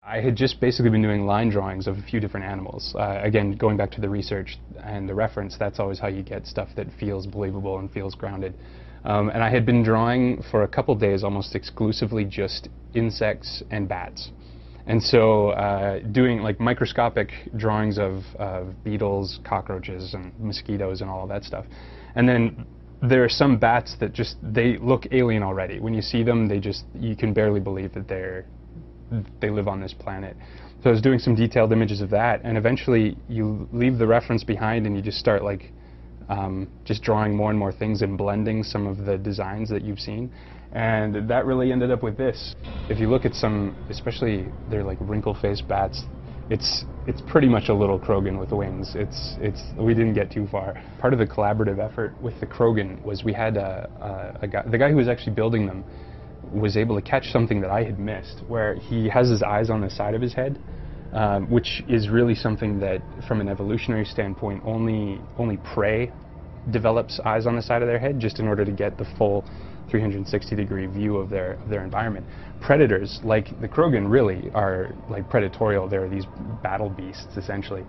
I had just basically been doing line drawings of a few different animals. Again, going back to the research and the reference, that's always how you get stuff that feels believable and feels grounded. And I had been drawing for a couple days almost exclusively just insects and bats. And so doing like microscopic drawings of beetles, cockroaches, and mosquitoes and all of that stuff. And then there are some bats that just, they look alien already. When you see them, you can barely believe that they live on this planet. So I was doing some detailed images of that, and eventually you leave the reference behind and you just start like just drawing more and more things and blending some of the designs that you've seen. And that really ended up with this. If you look at some, especially they're like wrinkle-faced bats, it's pretty much a little Krogan with wings. We didn't get too far. Part of the collaborative effort with the Krogan was we had the guy who was actually building them was able to catch something that I had missed, where he has his eyes on the side of his head, which is really something that, from an evolutionary standpoint, only prey develops eyes on the side of their head, just in order to get the full 360-degree view of their environment. Predators, like the Krogan, really are like predatorial. They're these battle beasts, essentially.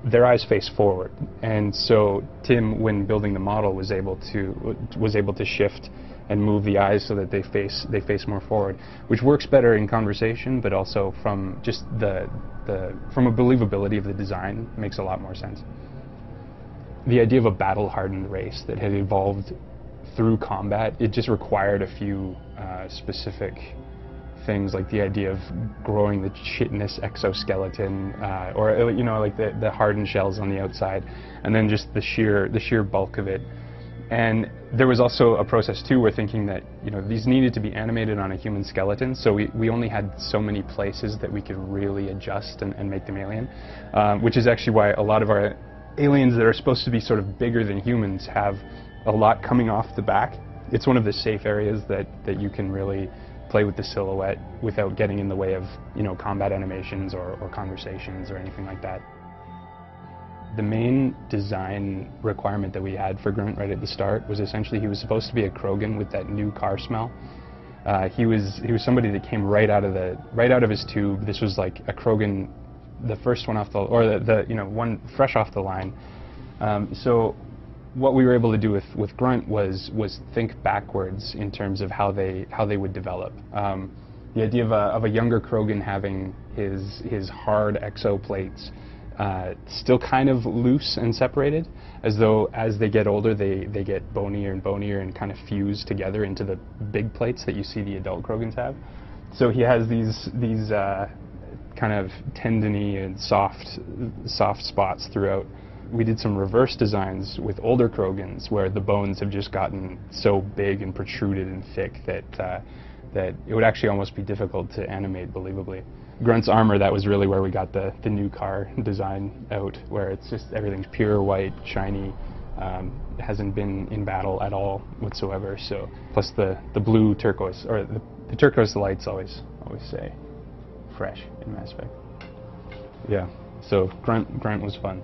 Their eyes face forward, and so Tim, when building the model, was able to shift and move the eyes so that they face more forward, which works better in conversation, but also from just from a believability of the design makes a lot more sense. The idea of a battle-hardened race that had evolved through combat, it just required a few specific things, like the idea of growing the chitinous exoskeleton, or like the hardened shells on the outside, and then just the sheer bulk of it. And there was also a process too, we're thinking that these needed to be animated on a human skeleton, so we only had so many places that we could really adjust and make them alien, which is actually why a lot of our aliens that are supposed to be sort of bigger than humans have a lot coming off the back. It's one of the safe areas that you can really play with the silhouette without getting in the way of combat animations or conversations or anything like that. The main design requirement that we had for Grunt right at the start was essentially he was supposed to be a Krogan with that new car smell. He was somebody that came right out of his tube. This was like a Krogan, the first one off one fresh off the line. So what we were able to do with Grunt was think backwards in terms of how they would develop. The idea of a younger Krogan having his hard exoplates still kind of loose and separated, as though as they get older they get bonier and bonier and kind of fuse together into the big plates that you see the adult Krogans have. So he has these kind of tendony and soft spots throughout. We did some reverse designs with older Krogans where the bones have just gotten so big and protruded and thick that it would actually almost be difficult to animate believably. Grunt's armor, that was really where we got the new car design out, where it's just everything's pure white, shiny, hasn't been in battle at all whatsoever. So plus the blue turquoise, or the turquoise lights always say fresh in Mass Effect. Yeah, so Grunt was fun.